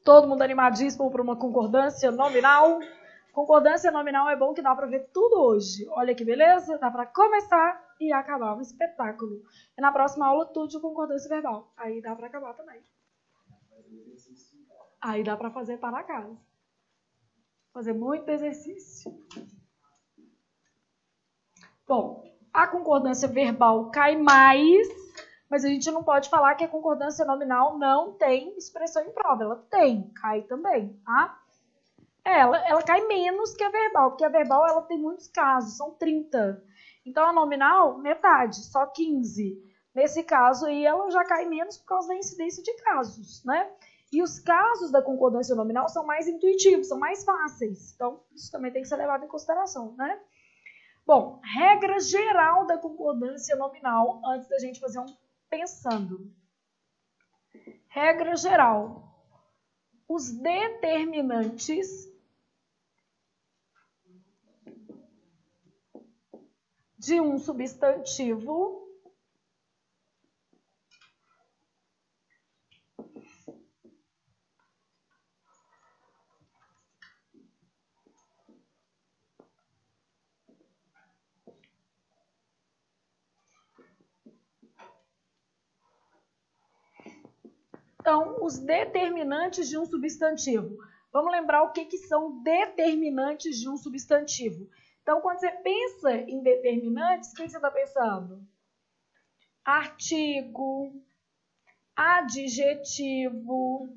Todo mundo animadíssimo para uma concordância nominal? Concordância nominal é bom que dá para ver tudo hoje. Olha que beleza, dá para começar e acabar, um espetáculo. E na próxima aula tudo de concordância verbal. Aí dá para acabar também. Aí dá para fazer para casa. Fazer muito exercício. Bom, a concordância verbal cai mais, mas a gente não pode falar que a concordância nominal não tem expressão em prova. Ela tem, cai também, tá? Ela cai menos que a verbal, porque a verbal ela tem muitos casos, são 30. Então a nominal, metade, só 15. Nesse caso aí, ela já cai menos por causa da incidência de casos, né? E os casos da concordância nominal são mais intuitivos, são mais fáceis. Então, isso também tem que ser levado em consideração, né? Bom, regra geral da concordância nominal, antes da gente fazer um pensando. Regra geral. Os determinantes de um substantivo Então, os determinantes de um substantivo. Vamos lembrar o que são determinantes de um substantivo. Então, quando você pensa em determinantes, o que você está pensando? Artigo, adjetivo,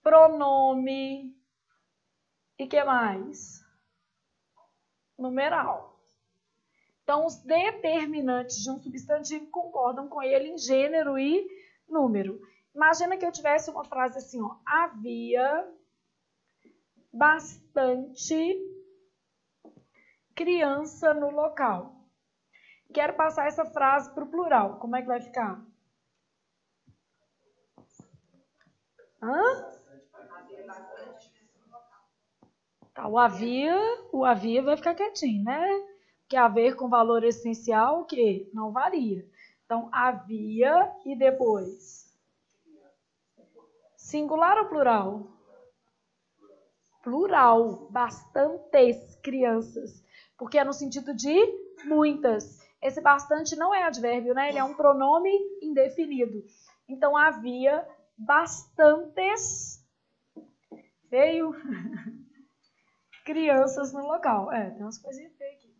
pronome e que mais? Numeral. Então, os determinantes de um substantivo concordam com ele em gênero e número. Imagina que eu tivesse uma frase assim, ó, havia bastante criança no local. Quero passar essa frase para o plural. Como é que vai ficar? Tá, o havia vai ficar quietinho, né? Porque haver com valor essencial, o quê? Não varia. Então, havia e depois? Singular ou plural? Plural, bastantes crianças. Porque é no sentido de muitas. Esse bastante não é advérbio, né? Ele é um pronome indefinido. Então, havia bastantes, veio, crianças no local. Tem umas coisinhas feias aqui.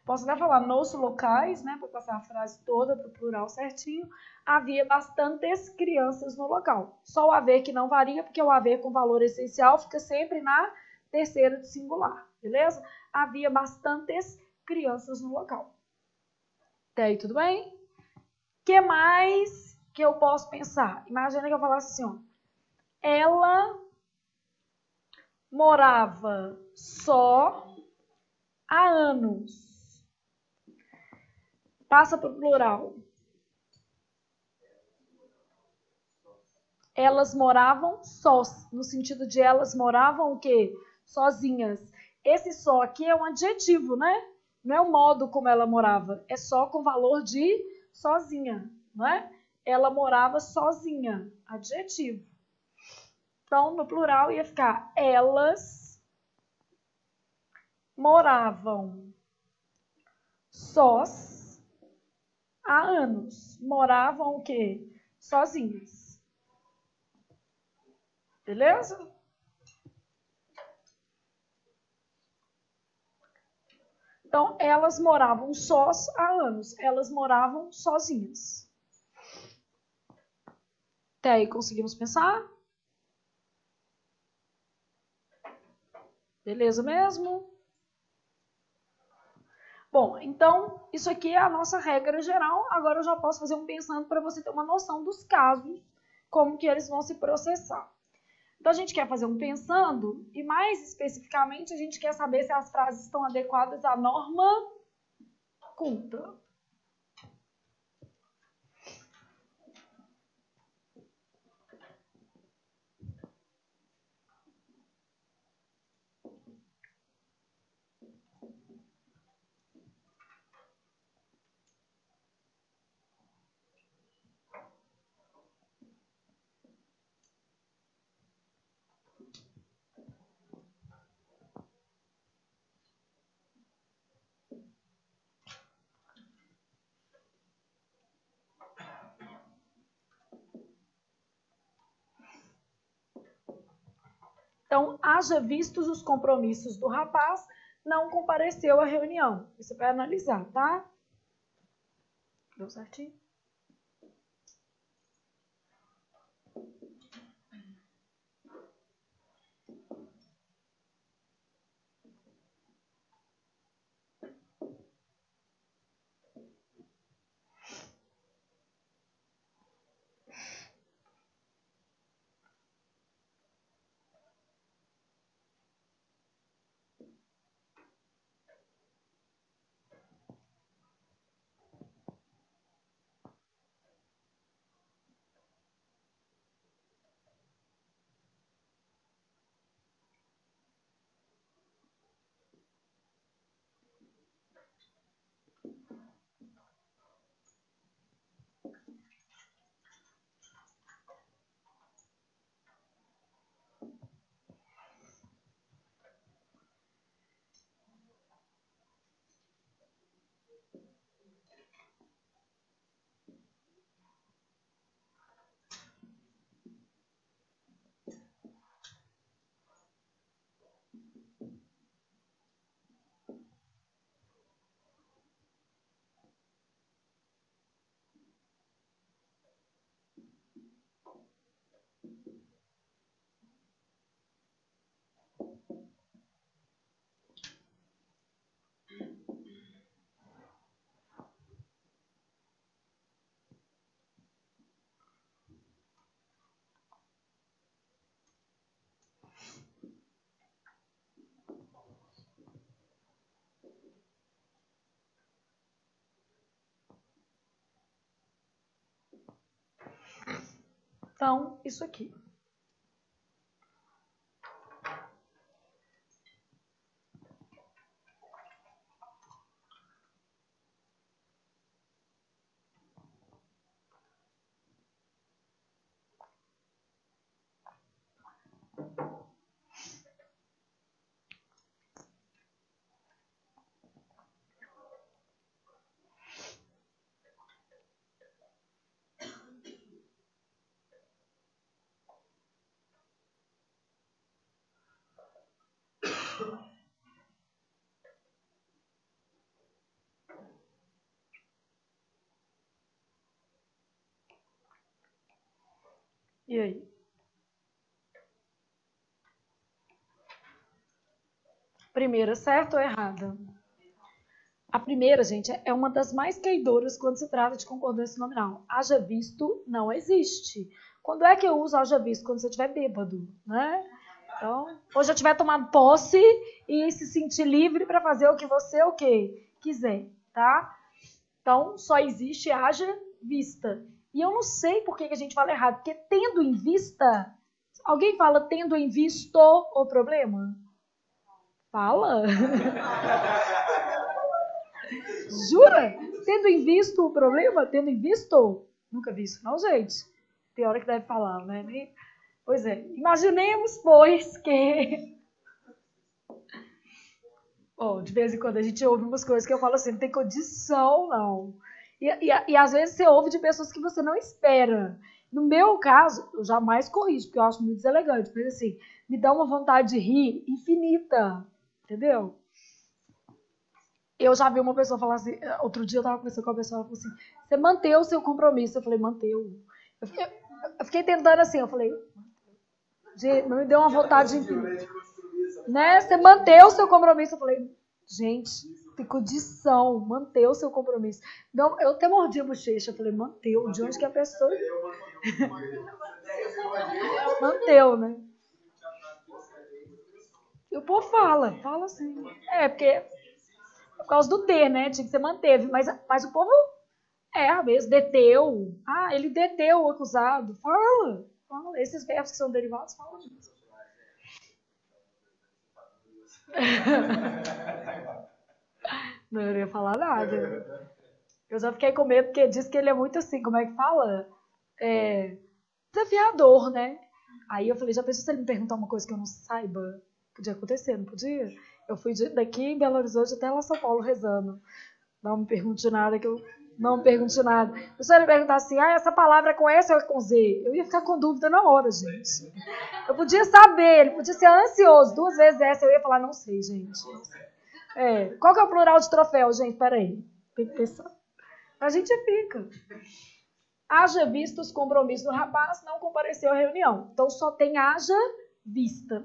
Posso até falar nos locais, né? Para passar a frase toda para o plural certinho. Havia bastantes crianças no local. Só o haver que não varia, porque o haver com valor essencial fica sempre na terceira de singular, beleza? Havia bastantes crianças no local. Até aí, tudo bem? O que mais que eu posso pensar? Imagina que eu falasse assim, ó. Ela morava só há anos. Passa para o plural. Elas moravam sós, no sentido de elas moravam o quê? Sozinhas. Esse só aqui é um adjetivo, né? Não é o modo como ela morava, é só com valor de sozinha, não é? Ela morava sozinha, adjetivo. Então, no plural ia ficar elas moravam sós há anos. Moravam o quê? Sozinhas. Beleza? Então, elas moravam sós há anos. Elas moravam sozinhas. Até aí conseguimos pensar? Beleza mesmo? Bom, então, isso aqui é a nossa regra geral. Agora eu já posso fazer um pensando para você ter uma noção dos casos, como que eles vão se processar. Então, a gente quer fazer um pensando e, mais especificamente, a gente quer saber se as frases estão adequadas à norma culta. Então, haja vistos os compromissos do rapaz, não compareceu à reunião. Você vai analisar, tá? Deu certinho? Então, isso aqui. E aí? Primeira, certa ou errada? A primeira, gente, é uma das mais caidoras quando se trata de concordância nominal. Haja visto não existe. Quando é que eu uso haja visto? Quando você estiver bêbado, né? Então, ou já tiver tomado posse e se sentir livre para fazer o que você quiser, tá? Então, só existe haja vista. E eu não sei por que a gente fala errado, porque tendo em vista... Alguém fala tendo em visto o problema? Fala? Jura? Tendo em visto o problema? Tendo em visto? Nunca vi isso não, gente. Tem hora que deve falar, né? Pois é. Imaginemos, pois, que... de vez em quando a gente ouve umas coisas que eu falo assim, não tem condição, não. E às vezes você ouve de pessoas que você não espera. No meu caso, eu jamais corrijo, porque eu acho muito deselegante. Mas assim, me dá uma vontade de rir infinita. Entendeu? Eu já vi uma pessoa falar assim, outro dia eu tava conversando com uma pessoa, ela falou assim, você manteve o seu compromisso. Eu falei, manteve. Eu fiquei tentando assim, eu falei, me deu uma vontade infinita. Né? Você manteve o seu compromisso. Eu falei, gente, tem condição, manter o seu compromisso. Então, eu até mordi a bochecha, eu falei, manteu, de onde que a pessoa... Manteu, né? E o povo fala assim. Porque por causa do ter, né? Tinha que ser manteve. Mas o povo às vezes, deteu. Ele deteu o acusado. Fala. Esses verbos que são derivados, fala disso. Não, eu não ia falar nada. Eu já fiquei com medo, porque diz que ele é muito assim, como é que fala? Desafiador, né? Aí eu falei, já pensou se ele me perguntar uma coisa que eu não saiba? Podia acontecer, não podia? Eu fui daqui em Belo Horizonte até lá São Paulo rezando. Não me pergunte nada que eu Não pergunte nada. Se você me perguntar assim, essa palavra é com S ou é com Z? Eu ia ficar com dúvida na hora, gente. Eu podia saber, ele podia ser ansioso. 2 vezes S, eu ia falar, não sei, gente. Qual que é o plural de troféu, gente? Peraí. Tem que pensar. A gente fica. Haja visto os compromissos do rapaz, não compareceu à reunião. Então, só tem haja vista.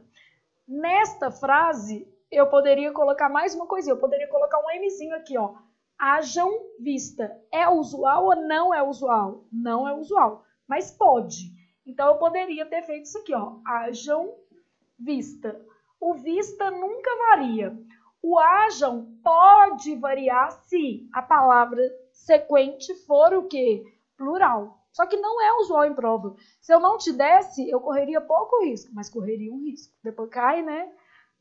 Nesta frase, eu poderia colocar mais uma coisinha. Eu poderia colocar um Mzinho aqui, ó. Hajam vista. É usual ou não é usual? Não é usual, mas pode. Então, eu poderia ter feito isso aqui, ó. Hajam vista. O vista nunca varia. O hajam pode variar se a palavra sequente for o quê? Plural. Só que não é usual em prova. Se eu não te desse, eu correria pouco risco, mas correria um risco. Depois cai, né?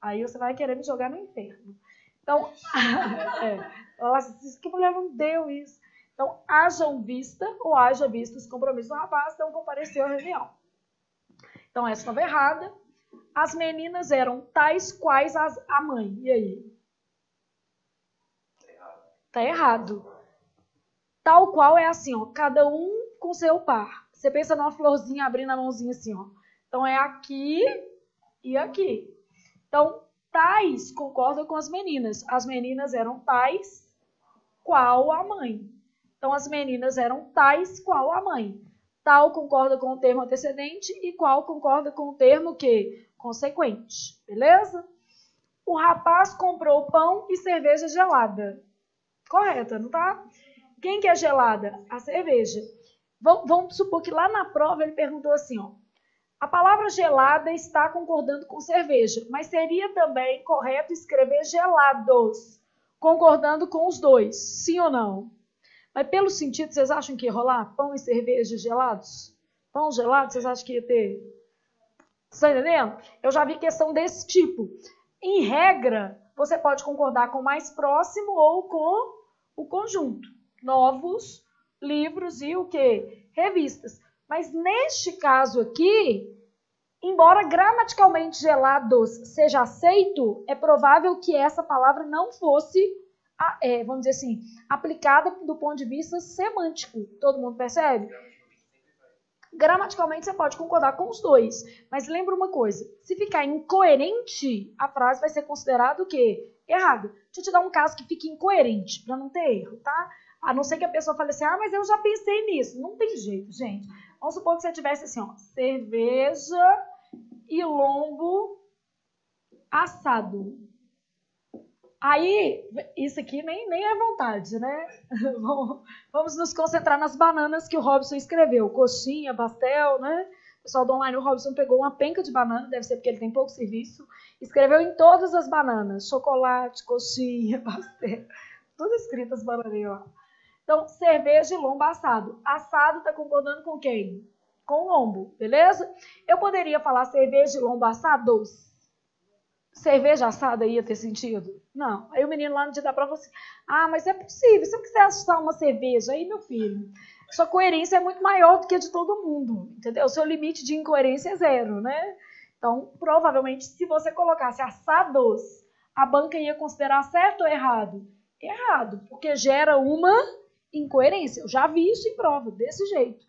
Aí você vai querer me jogar no inferno. Então, nossa, que mulher não deu isso. Então, hajam vista ou haja visto os compromissos do rapaz, não compareceu à reunião. Então, essa estava errada. As meninas eram tais quais a mãe. E aí? Tá errado. Tal qual é assim, ó, cada um com seu par. Você pensa numa florzinha abrindo a mãozinha assim, ó. Então, é aqui e aqui. Então, tais concorda com as meninas. As meninas eram tais qual a mãe. Então, as meninas eram tais qual a mãe. Tal concorda com o termo antecedente e qual concorda com o termo que? Consequente. Beleza? O rapaz comprou pão e cerveja gelada. Correta, não tá? Quem que é gelada? A cerveja. Vamos supor que lá na prova ele perguntou assim, ó. A palavra gelada está concordando com cerveja, mas seria também correto escrever gelados, concordando com os dois, sim ou não? Mas pelo sentido, vocês acham que ia rolar pão e cerveja gelados? Pão gelado, vocês acham que ia ter? Estão entendendo? Eu já vi questão desse tipo. Em regra, você pode concordar com o mais próximo ou com o conjunto. Novos, livros e o quê? Revistas. Mas neste caso aqui, embora gramaticalmente gelados seja aceito, é provável que essa palavra não fosse, vamos dizer assim, aplicada do ponto de vista semântico. Todo mundo percebe? Gramaticalmente você pode concordar com os dois, mas lembra uma coisa, se ficar incoerente, a frase vai ser considerada o quê? Errado. Deixa eu te dar um caso que fique incoerente, para não ter erro, tá? A não ser que a pessoa fale assim, mas eu já pensei nisso. Não tem jeito, gente. Vamos supor que você tivesse assim, ó, cerveja e lombo assado. Aí, isso aqui nem é vontade, né? Vamos nos concentrar nas bananas que o Robson escreveu. Coxinha, pastel, né? O pessoal do online, o Robson pegou uma penca de banana, deve ser porque ele tem pouco serviço. Escreveu em todas as bananas. Chocolate, coxinha, pastel. Tudo escrito as bananinhas, ó. Então, cerveja e lombo assado. Assado tá concordando com quem? Com lombo, beleza? Eu poderia falar cerveja e lombo assados? Cerveja assada ia ter sentido? Não. Aí o menino lá no dia da prova falou assim, mas é possível. Se eu quiser assar uma cerveja, aí, meu filho, sua coerência é muito maior do que a de todo mundo, entendeu? O seu limite de incoerência é 0, né? Então, provavelmente, se você colocasse assados, a banca ia considerar certo ou errado? Errado, porque gera uma incoerência. Eu já vi isso em prova, desse jeito.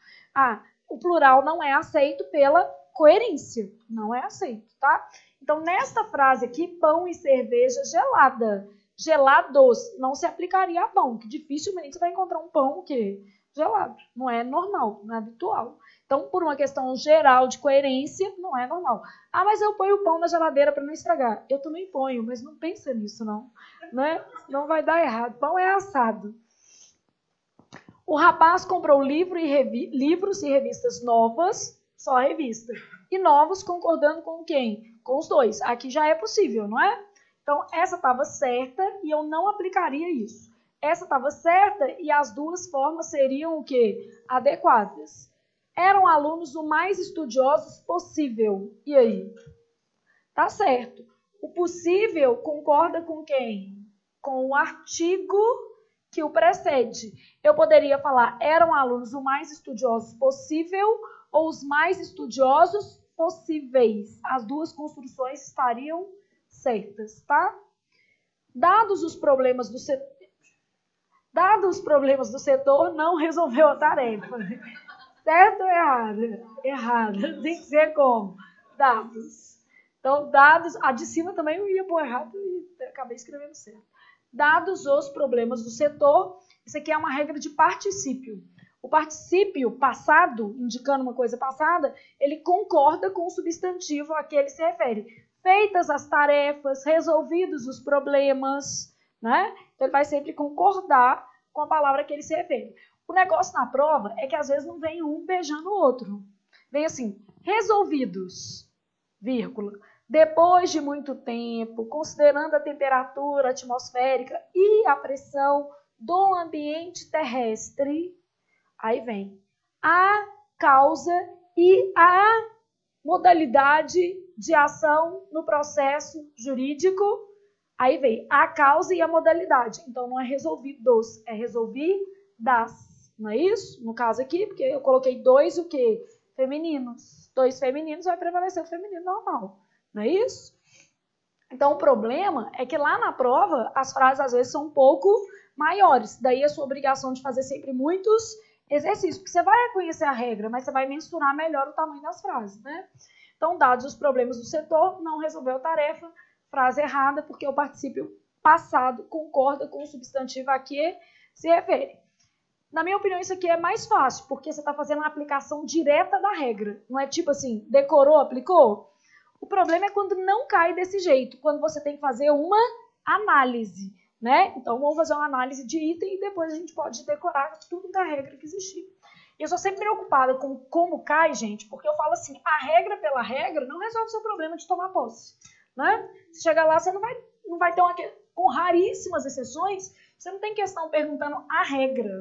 O plural não é aceito pela coerência. Não é aceito, tá? Então, nesta frase aqui, pão e cerveja gelada. Gelados não se aplicaria a pão, que dificilmente você vai encontrar um pão que gelado. Não é normal, não é habitual. Então, por uma questão geral de coerência, não é normal. Mas eu ponho o pão na geladeira para não estragar. Eu também ponho, mas não pensa nisso, não. Né? Não vai dar errado. Pão é assado. O rapaz comprou livros e revistas novas, só a revista. E novos concordando com quem? Com os dois. Aqui já é possível, não é? Então, essa estava certa e eu não aplicaria isso. Essa estava certa e as duas formas seriam o quê? Adequadas. Eram alunos o mais estudiosos possível. E aí? Tá certo. O possível concorda com quem? Com o artigo que o precede. Eu poderia falar, eram alunos o mais estudiosos possível ou os mais estudiosos possíveis. As duas construções estariam certas, tá? Dados os problemas do setor... Dados os problemas do setor, não resolveu a tarefa. Certo ou errado? Errado. Tem que ser como? Dados. Então, dados... A de cima também eu ia pôr errado e acabei escrevendo certo. Dados os problemas do setor, isso aqui é uma regra de particípio. O particípio passado, indicando uma coisa passada, ele concorda com o substantivo a que ele se refere. Feitas as tarefas, resolvidos os problemas, né? Então, ele vai sempre concordar com a palavra a que ele se refere. O negócio na prova é que às vezes não vem um beijando o outro. Vem assim, resolvidos, vírgula. Depois de muito tempo, considerando a temperatura atmosférica e a pressão do ambiente terrestre, aí vem a causa e a modalidade de ação no processo jurídico. Aí vem a causa e a modalidade. Então, não é resolvidos, é resolvidas. Não é isso? No caso aqui, porque eu coloquei dois o quê? Femininos. Dois femininos, vai prevalecer o feminino normal. Não é isso? Então, o problema é que lá na prova, as frases às vezes são um pouco maiores. Daí a sua obrigação de fazer sempre muitos exercícios. Porque você vai conhecer a regra, mas você vai mensurar melhor o tamanho das frases, né? Então, dados os problemas do setor, não resolveu a tarefa. Frase errada, porque o particípio passado concorda com o substantivo a que se refere. Na minha opinião, isso aqui é mais fácil, porque você está fazendo uma aplicação direta da regra. Não é tipo assim, decorou, aplicou? O problema é quando não cai desse jeito, quando você tem que fazer uma análise, né? Então, vamos fazer uma análise de item e depois a gente pode decorar tudo da regra que existir. Eu sou sempre preocupada com como cai, gente, porque eu falo assim, a regra pela regra não resolve o seu problema de tomar posse, né? Se chegar lá, você não vai ter com raríssimas exceções, você não tem questão perguntando a regra.